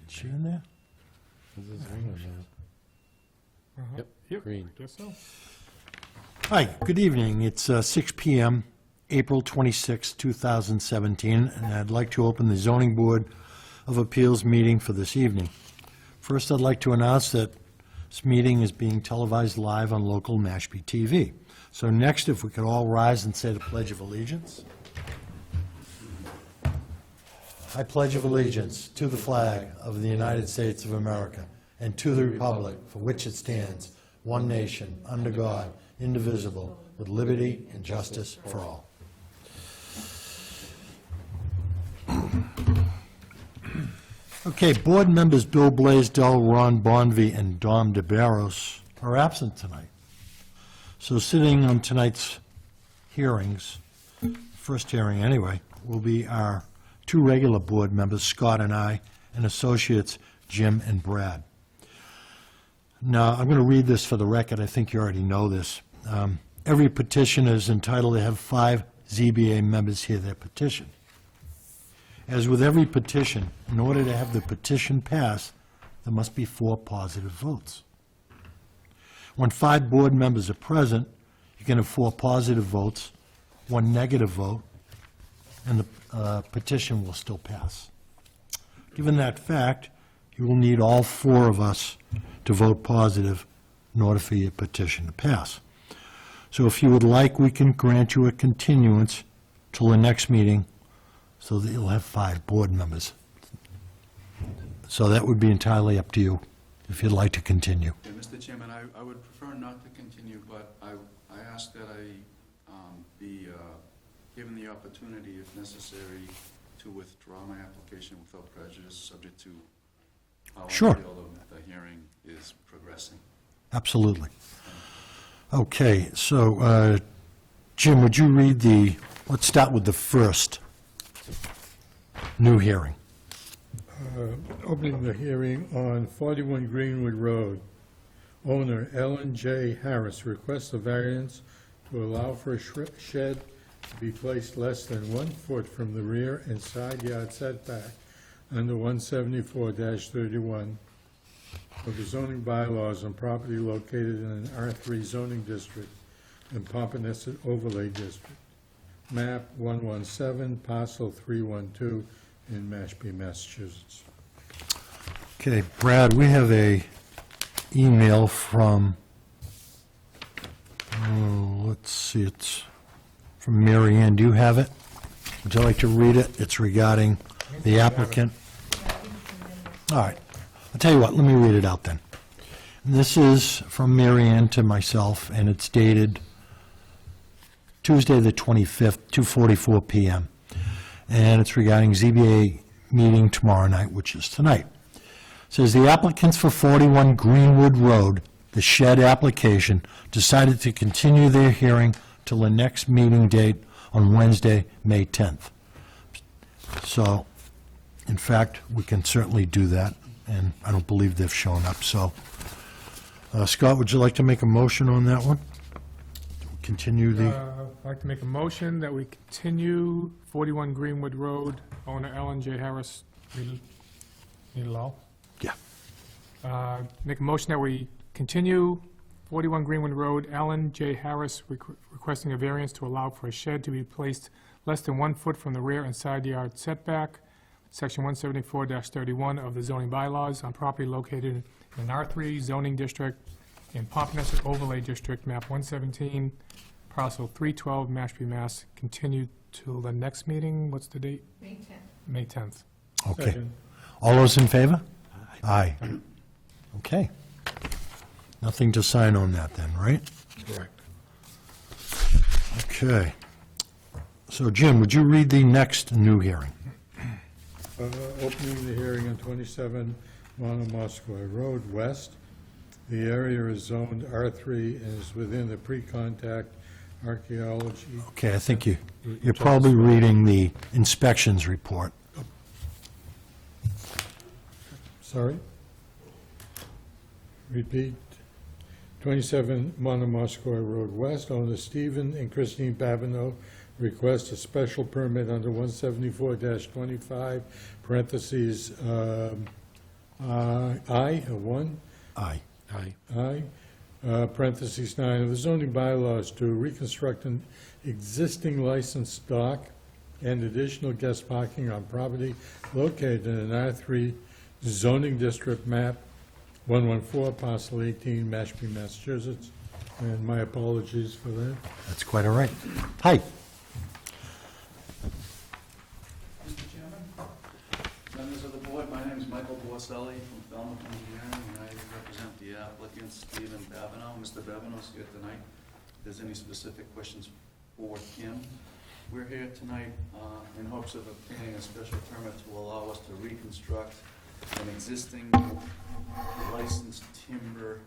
Is she in there? Yep. Green. Guess so. Hi, good evening. It's 6 p.m., April 26, 2017, and I'd like to open the Zoning Board of Appeals meeting for this evening. First, I'd like to announce that this meeting is being televised live on local Mashpee TV. So next, if we could all rise and say the Pledge of Allegiance. I pledge of allegiance to the flag of the United States of America and to the republic for which it stands, one nation, under God, indivisible, with liberty and justice for all. Okay, board members Bill Blaisdell, Ron Bonvy, and Dom DeBarros are absent tonight. So sitting on tonight's hearings, first hearing anyway, will be our two regular board members, Scott and I, and associates Jim and Brad. Now, I'm going to read this for the record. I think you already know this. Every petitioner is entitled to have 5 ZBA members hear their petition. As with every petition, in order to have the petition pass, there must be 4 positive votes. When 5 board members are present, you can have 4 positive votes, 1 negative vote, and the petition will still pass. Given that fact, you will need all 4 of us to vote positive in order for your petition to pass. So if you would like, we can grant you a continuance till the next meeting so that you'll have 5 board members. So that would be entirely up to you if you'd like to continue. Yeah, Mr. Chairman, I would prefer not to continue, but I ask that I be given the opportunity, if necessary, to withdraw my application without prejudice, subject to how I Sure. feel the hearing is progressing. Absolutely. Okay, so, Jim, would you read let's start with the first new hearing. Opening the hearing on 41 Greenwood Road. Owner Ellen J. Harris requests a variance to allow for a shed to be placed less than 1 foot from the rear and side yard setback under 174-31 of the zoning bylaws on property located in an R3 zoning district and Pompanesett Overlay District. Map 117, parcel 312 in Mashpee, Massachusetts. Okay, Brad, we have a email from, let's see, it's from Mary Ann. Do you have it? Would you like to read it? It's regarding the applicant. All right. I'll tell you what, let me read it out then. This is from Mary Ann to myself, and it's dated Tuesday the 25th, 2:44 p.m. And it's regarding ZBA meeting tomorrow night, which is tonight. It says, the applicants for 41 Greenwood Road, the shed application, decided to continue their hearing till the next meeting date on Wednesday, May 10th. So, in fact, we can certainly do that, and I don't believe they've shown up. So, Scott, would you like to make a motion on that one? Continue the... I'd like to make a motion that we continue 41 Greenwood Road, owner Ellen J. Harris. Need a law? Yeah. Make a motion that we continue 41 Greenwood Road, Ellen J. Harris requesting a variance to allow for a shed to be placed less than 1 foot from the rear and side yard setback, section 174-31 of the zoning bylaws on property located in an R3 zoning district in Pompanesett Overlay District, map 117, parcel 312, Mashpee, Mass. Continued till the next meeting. What's the date? May 10th. May 10th. Okay. Second. All those in favor? Aye. Okay. Nothing to sign on that then, right? Correct. Okay. So, Jim, would you read the next new hearing? Opening the hearing on 27 Monomoskoye Road West. The area is zoned R3 and is within the pre-contact archaeology. Okay, I think you're probably reading the inspections report. Sorry? Repeat. 27 Monomoskoye Road West, owner Stephen and Christine Babineau request a special permit under 174-25, parentheses, I, a 1, Aye. aye, parentheses 9, of the zoning bylaws to reconstruct an existing licensed dock and additional guest parking on property located in an R3 zoning district map 114, parcel 18, Mashpee, Massachusetts. And my apologies for that. That's quite all right. Hi. Mr. Chairman, members of the board, my name is Michael Borselli from Falmouth Engineering, and I represent the applicant, Stephen Babineau. Mr. Babineau's here tonight. If there's any specific questions for him. We're here tonight in hopes of obtaining a special permit to allow us to reconstruct an existing licensed timber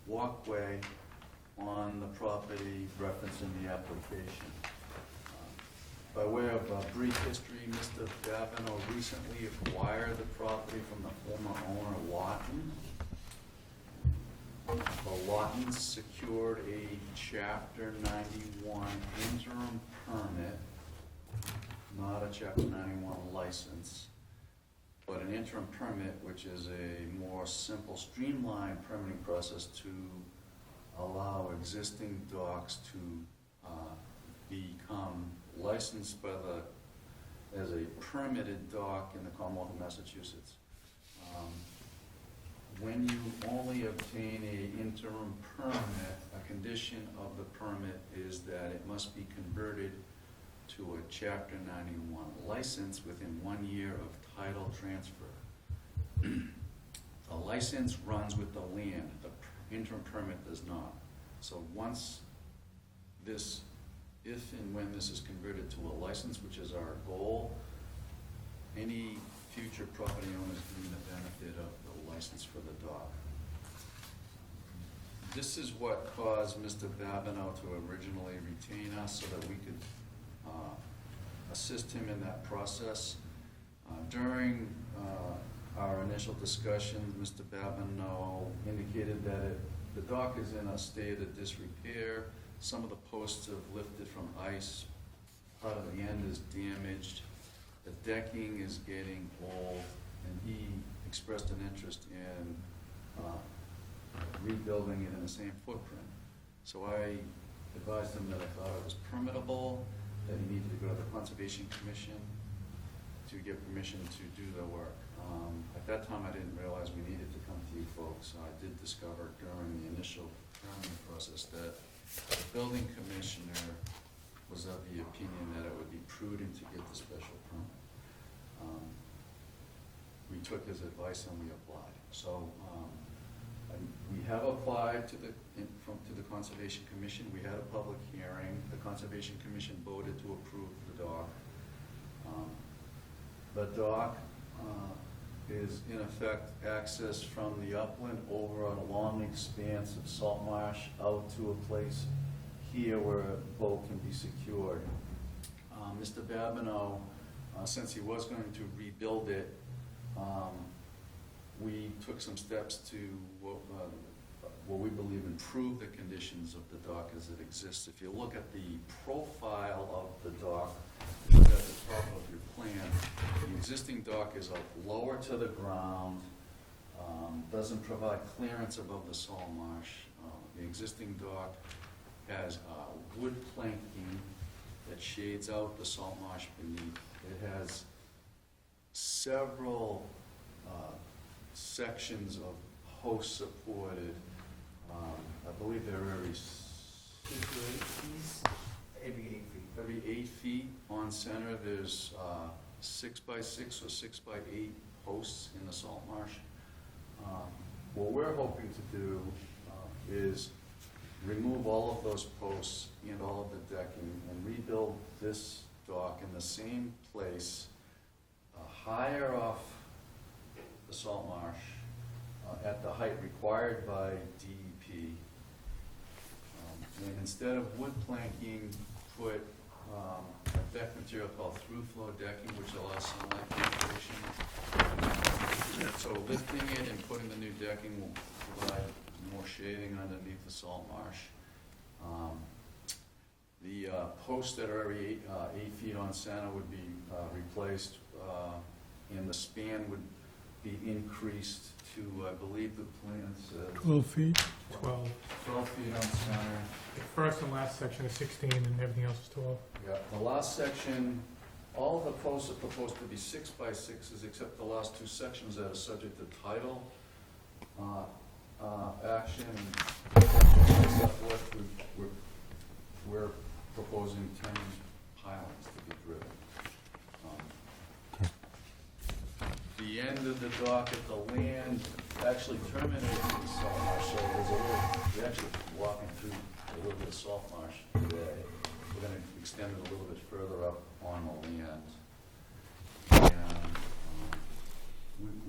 walkway on the property referenced in the application. By way of brief history, Mr. Babineau recently acquired the property from the former owner, Lawton. The Lawtons secured a Chapter 91 interim permit, not a Chapter 91 license, but an interim permit, which is a more simple, streamlined permitting process to allow existing docks to become licensed by as a permitted dock in the Commonwealth of Massachusetts. When you only obtain an interim permit, a condition of the permit is that it must be converted to a Chapter 91 license within 1 year of title transfer. The license runs with the land, the interim permit does not. So once this, if and when this is converted to a license, which is our goal, any future property owners gain the benefit of the license for the dock. This is what caused Mr. Babineau to originally retain us so that we could assist him in that process. During our initial discussion, Mr. Babineau indicated that the dock is in a state of disrepair. Some of the posts have lifted from ice. Part of the end is damaged. The decking is getting old, and he expressed an interest in rebuilding it in the same footprint. So I advised him that I thought it was permittable, that he needed to go to the Conservation Commission to get permission to do the work. At that time, I didn't realize we needed to come to you folks. I did discover during the initial permitting process that the building commissioner was of the opinion that it would be prudent to get the special permit. We took his advice and we applied. So we have applied to the Conservation Commission. We had a public hearing. The Conservation Commission voted to approve the dock. The dock is in effect access from the upland over a long expanse of salt marsh out to a place here where a boat can be secured. Mr. Babineau, since he was going to rebuild it, we took some steps to what we believe improve the conditions of the dock as it exists. If you look at the profile of the dock, at the top of your plan, the existing dock is lower to the ground, doesn't provide clearance above the salt marsh. The existing dock has wood planking that shades out the salt marsh beneath. It has several sections of post supported. I believe they're every 6 or 8 feet. Every 8 feet on center, there's 6 by 6 or 6 by 8 posts in the salt marsh. What we're hoping to do is remove all of those posts and all of the decking and rebuild this dock in the same place, higher off the salt marsh, at the height required by DEP. And instead of wood planking, put a deck material called through-flow decking, which allows sunlight penetration. So lifting it and putting the new decking will provide more shading underneath the salt marsh. The posts that are every 8 feet on center would be replaced, and the span would be increased to, I believe the plan says 12 feet? 12. 12 feet on center. The first and last section is 16, and everything else is 12. Yeah, the last section, all of the posts are proposed to be 6 by 6s, except the last two sections that are subject to title, action, and so forth. We're proposing 10 pilings to be driven. The end of the dock at the land actually terminates in salt marsh, so there's a little, we're actually walking through a little bit of salt marsh today. We're gonna extend it a little bit further up on the land. And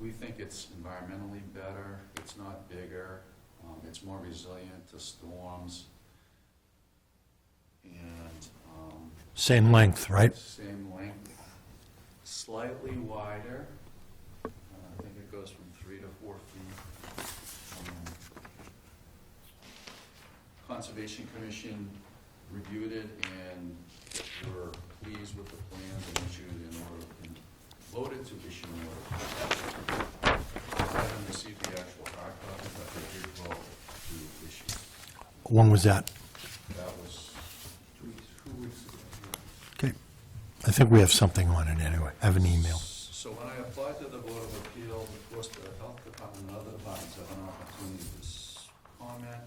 we think it's environmentally better, it's not bigger, it's more resilient to storms. And, Same length, right? same length, slightly wider. I think it goes from 3 to 4 feet. Conservation Commission reviewed it and were pleased with the plans and issued an order, and voted to issue an order. I haven't received the actual hard copy, but they did vote to issue. When was that? That was 2 weeks ago. Okay. I think we have something on it anyway. I have an email. So when I applied to the Board of Appeals, of course, the Health Department and other departments have an opportunity to comment.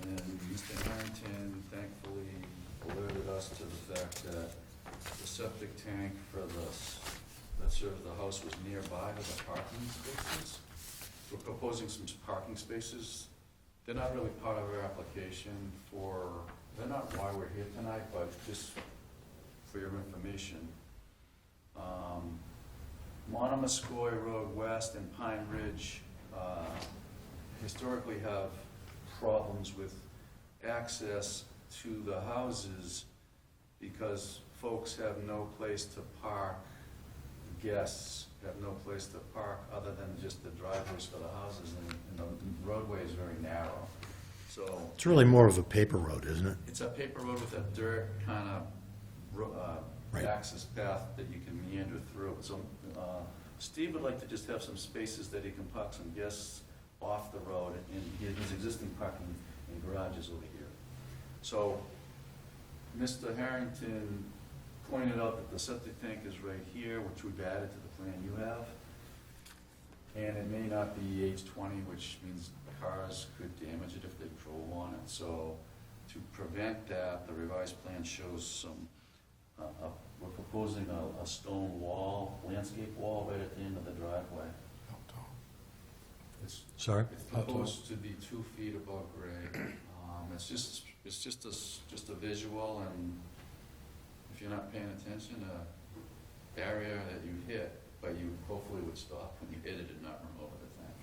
And Mr. Harrington thankfully alerted us to the fact that the septic tank for that serves the house was nearby to the parking spaces. We're proposing some parking spaces. They're not really part of our application they're not why we're here tonight, but just for your information. Monomoskoye Road West and Pine Ridge historically have problems with access to the houses because folks have no place to park, guests have no place to park other than just the driveways for the houses, and the roadway is very narrow. So It's really more of a paper road, isn't it? it's a paper road with a dirt kind of Right. access path that you can meander through. So Steve would like to just have some spaces that he can park some guests off the road, and his existing parking and garages over here. So Mr. Harrington pointed out that the septic tank is right here, which we've added to the plan you have. And it may not be age 20, which means cars could damage it if they drove on it. So to prevent that, the revised plan shows some, we're proposing a stone wall, landscape wall right at the end of the driveway. Sorry? It's proposed to be 2 feet above grade. It's just a visual, and if you're not paying attention, a barrier that you hit, but you hopefully would stop when you hit it and not run over the thing.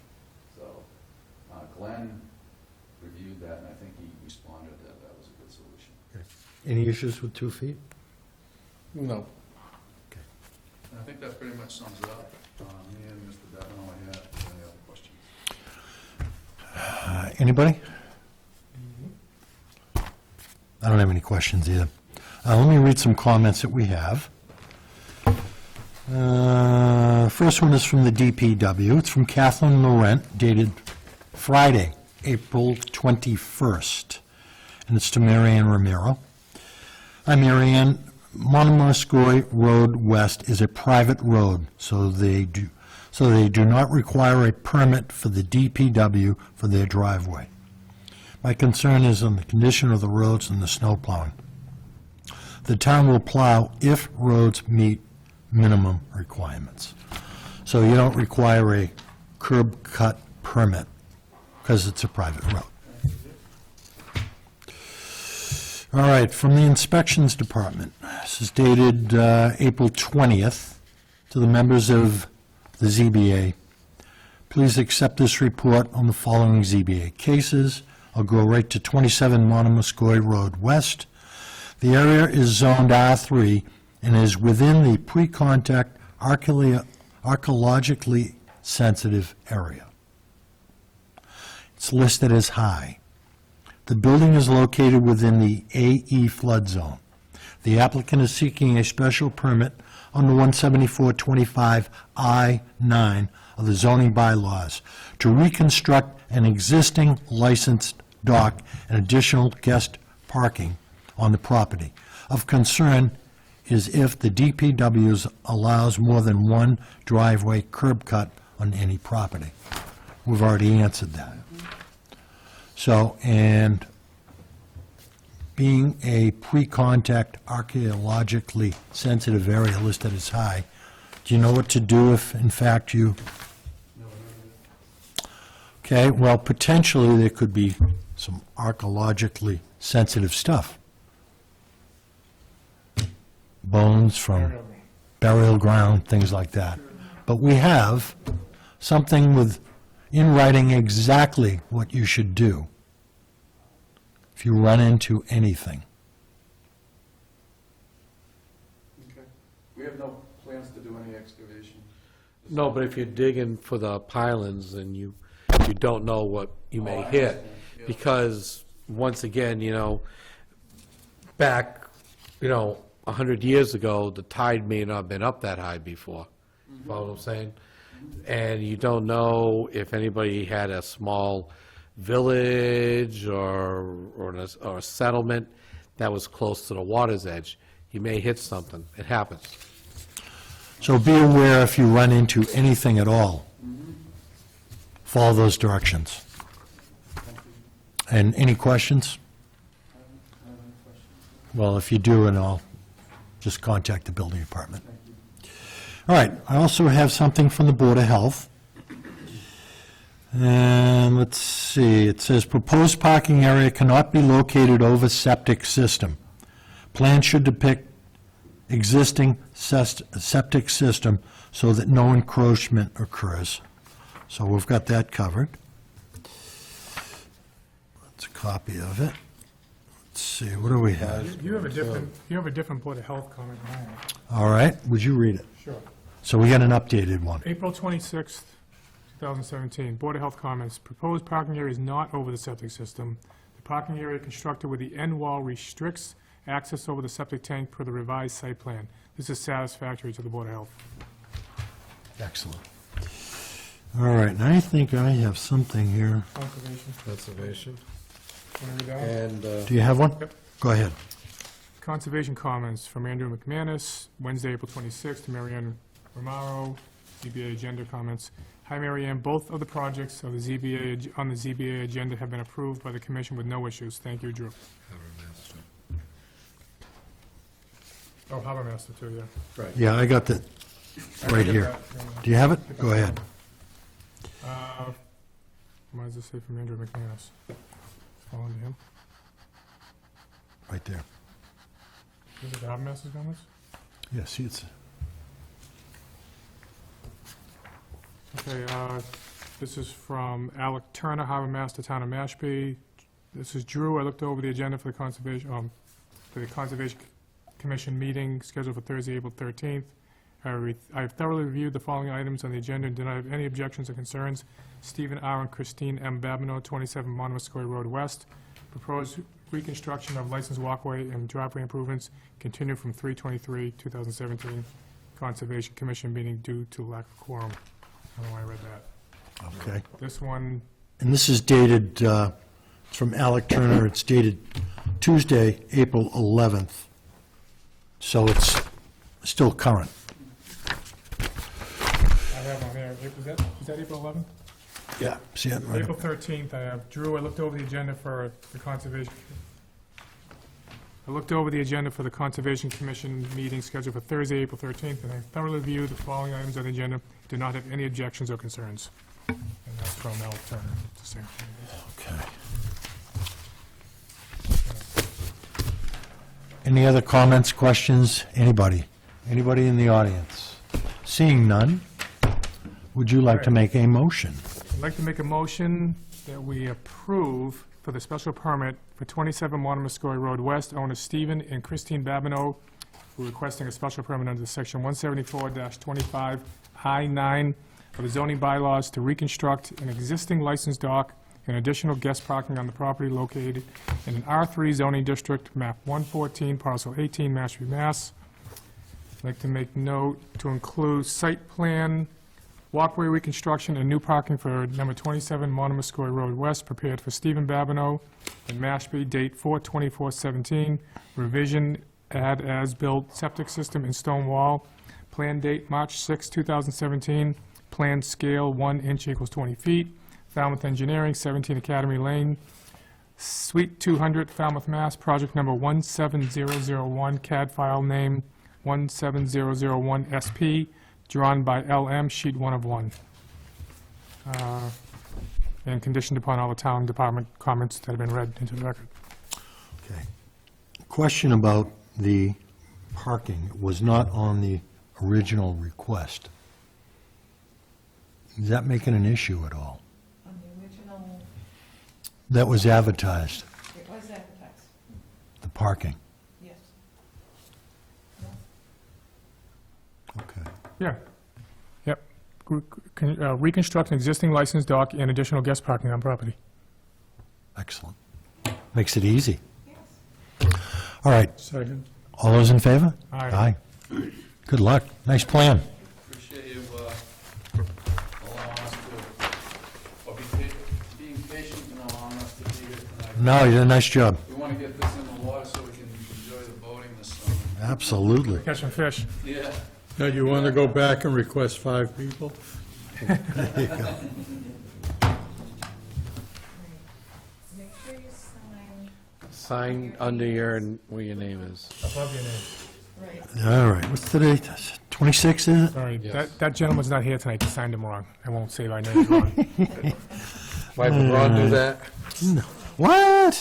So Glenn reviewed that, and I think he responded that that was a good solution. Any issues with 2 feet? No. And I think that pretty much sums it up. Me and Mr. Devon, I had any other questions? Anybody? I don't have any questions either. Let me read some comments that we have. First one is from the DPW. It's from Kathleen Laurent, dated Friday, April 21st. And it's to Marianne Romero. Hi, Marianne. Monomoskoye Road West is a private road, so they do not require a permit for the DPW for their driveway. My concern is on the condition of the roads and the snow plowing. The town will plow if roads meet minimum requirements. So you don't require a curb cut permit because it's a private road. All right, from the Inspections Department. This is dated April 20th to the members of the ZBA. Please accept this report on the following ZBA cases. I'll go right to 27 Monomoskoye Road West. The area is zoned R3 and is within the pre-contact archaeologically sensitive area. It's listed as high. The building is located within the AE flood zone. The applicant is seeking a special permit under 17425I9 of the zoning bylaws to reconstruct an existing licensed dock and additional guest parking on the property. Of concern is if the DPW allows more than one driveway curb cut on any property. We've already answered that. So, and being a pre-contact archaeologically sensitive area listed as high, do you know what to do if, in fact, you... Okay, well, potentially, there could be some archaeologically sensitive stuff. Bones from burial ground, things like that. But we have something with, in writing, exactly what you should do if you run into anything. Okay. We have no plans to do any excavation. No, but if you're digging for the pilings and you don't know what you may I hit, understand, yeah. because, once again, back, 100 years ago, the tide may not have been up that high before. Follow what I'm saying? And you don't know if anybody had a small village or a settlement that was close to the water's edge. You may hit something. It happens. So be aware if you run into anything at all. Follow those directions. And any questions? Well, if you do, and I'll just contact the building department. All right, I also have something from the Board of Health. And let's see, it says proposed parking area cannot be located over septic system. Plan should depict existing septic system so that no encroachment occurs. So we've got that covered. That's a copy of it. Let's see, what do we have? You have a different Board of Health comment than I have. All right, would you read it? Sure. So we got an updated one. April 26th, 2017, Board of Health comments, proposed parking area is not over the septic system. The parking area constructed with the end wall restricts access over the septic tank per the revised site plan. This is satisfactory to the Board of Health. Excellent. All right, and I think I have something here. Conservation. Conservation. Want to read that? And, Do you have one? Yep. Go ahead. Conservation comments from Andrew McManus, Wednesday, April 26th, to Marianne Romaro, ZBA agenda comments. Hi, Marianne, both of the projects of the ZBA, on the ZBA agenda have been approved by the commission with no issues. Thank you, Drew. Oh, Harbor Master too, yeah. right. Yeah, I got that right here. Do you have it? Go ahead. What does this say from Andrew McManus? Following him. Right there. Is it the Harbor Master's comments? Yeah, see, it's, Okay, this is from Alec Turner, Harbor Master, Town of Mashpee. This is Drew. I looked over the agenda for the Conservation Commission meeting scheduled for Thursday, April 13th. I have thoroughly reviewed the following items on the agenda and do not have any objections or concerns. Stephen R. and Christine M. Babineau, 27 Monomoskoye Road West. Proposed reconstruction of licensed walkway and driveway improvements continue from 3/23/2017. Conservation Commission meeting due to lack of quorum. I don't know why I read that. okay. This one, And this is dated, it's from Alec Turner, it's dated Tuesday, April 11th. So it's still current. I have on there, is that April 11th? Yeah. See it right April 13th, I have, Drew, I looked over the agenda for the Conservation, Conservation Commission meeting scheduled for Thursday, April 13th, and I thoroughly reviewed the following items on the agenda, did not have any objections or concerns. And that's from Alec Turner, it's the same thing. Okay. Any other comments, questions? Anybody? Anybody in the audience? Seeing none, would you like to make a motion? I'd like to make a motion that we approve for the special permit for 27 Monomoskoye Road West, owners Stephen and Christine Babineau, who are requesting a special permit under section 174-25I9 of the zoning bylaws to reconstruct an existing licensed dock and additional guest parking on the property located in an R3 zoning district, map 114, parcel 18, Mashpee, Mass. I'd like to make note to include site plan, walkway reconstruction, and new parking for number 27 Monomoskoye Road West, prepared for Stephen Babineau and Mashpee, date 4/24/17. Revision, add as-built septic system and stone wall. Plan date March 6, 2017. Plan scale 1 inch equals 20 feet. Falmouth Engineering, 17 Academy Lane, Suite 200, Falmouth, Mass. Project number 17001, CAD file name 17001 SP, drawn by LM, sheet 1 of 1. And conditioned upon all the town department comments that have been read into the record. Okay. Question about the parking was not on the original request. Is that making an issue at all? On the original, That was advertised, it was advertised, the parking. yes. Okay. Yeah. Yep. Reconstruct an existing licensed dock and additional guest parking on property. Excellent. Makes it easy. Yes. All right. Second. All those in favor? Aye. Good luck. Nice plan. Appreciate you allowing us to, or being patient and allowing us to be here tonight. No, you did a nice job. We want to get this in the water so we can enjoy the boating this summer. Absolutely. Catch some fish. Yeah. Now, you want to go back and request 5 people? There you go. Make sure you sign, Sign under where your name is. Above your name. right. All right. What's today? 26, is it? Sorry, Yes. that gentleman's not here tonight. He signed him wrong. I won't say my name wrong. Why would Ron do that? No. What?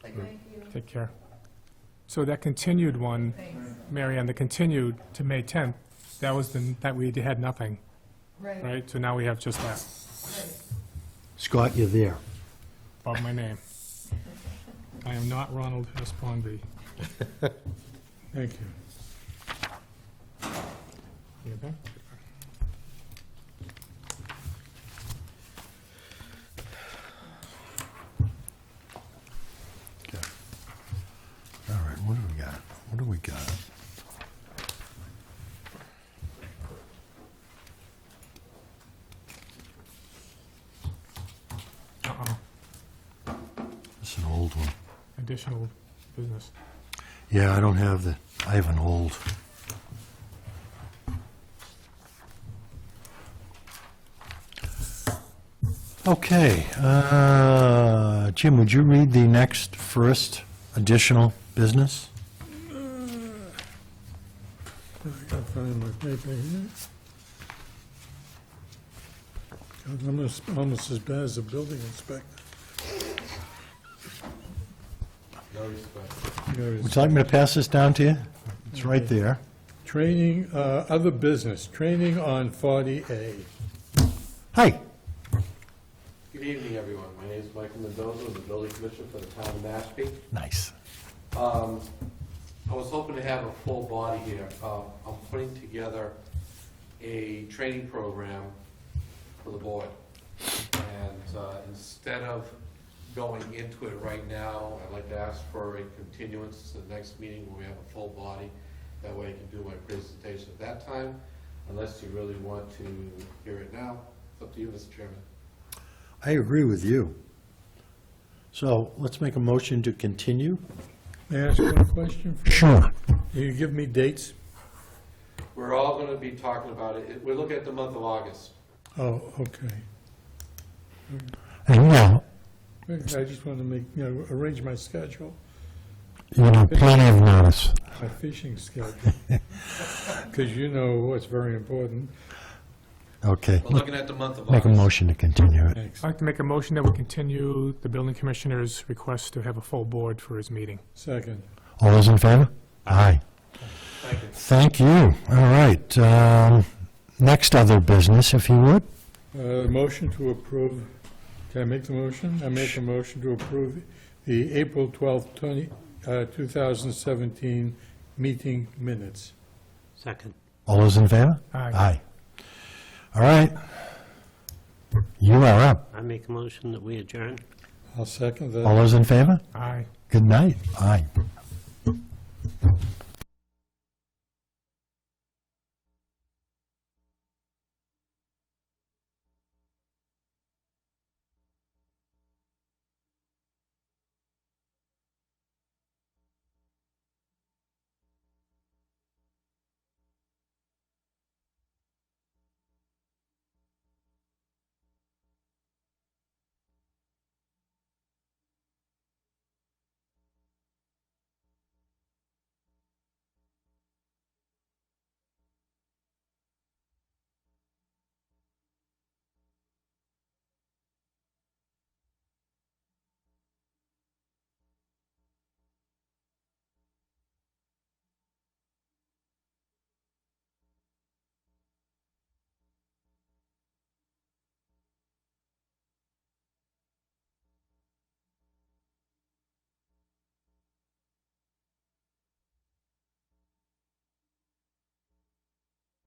Thank you. Take care. So that continued one, Thanks. Mary Ann, the continued to May 10th, that was that we had nothing, Right, right? So now we have just that, right. Scott, you're there. above my name. I am not Ronald S. Bonby. Thank you. You okay? Okay. All right, what do we got? What do we got? Uh-oh, It's an old one. additional business. Yeah, I don't have the, I have an old. Okay, Jim, would you read the next first additional business? I gotta find my paper here. God, I'm almost as bad as a building inspector. No respect. There is Would you like me to pass this down to you? It's right there. Training, other business, training on 40A. Hi. Good evening, everyone. My name is Michael Mendoza. I'm the building commissioner for the town of Mashpee. Nice. I was hoping to have a full body here. I'm putting together a training program for the board. And instead of going into it right now, I'd like to ask for a continuance to the next meeting where we have a full body. That way I can do my presentation at that time, unless you really want to hear it now. It's up to you, Mr. Chairman. I agree with you. So let's make a motion to continue. May I ask one question? Sure. Will you give me dates? We're all going to be talking about it. We're looking at the month of August. Oh, okay. And now, I just want to make, arrange my schedule, you know, plenty of notice. my fishing schedule. Because you know what's very important. Okay. We're looking at the month of Make August. a motion to continue it. Thanks. I'd like to make a motion that we continue the building commissioner's request to have a full board for his meeting. Second. All those in favor? Aye. Thank you. Thank you. All right. Next other business, if you would. Motion to approve, can I make the motion? I make a motion to approve the April 12th, 2017 meeting minutes. Second. All those in favor? Aye. All right. You are up. I make a motion that we adjourn. I'll second All that. those in favor? Aye. Good night. Aye.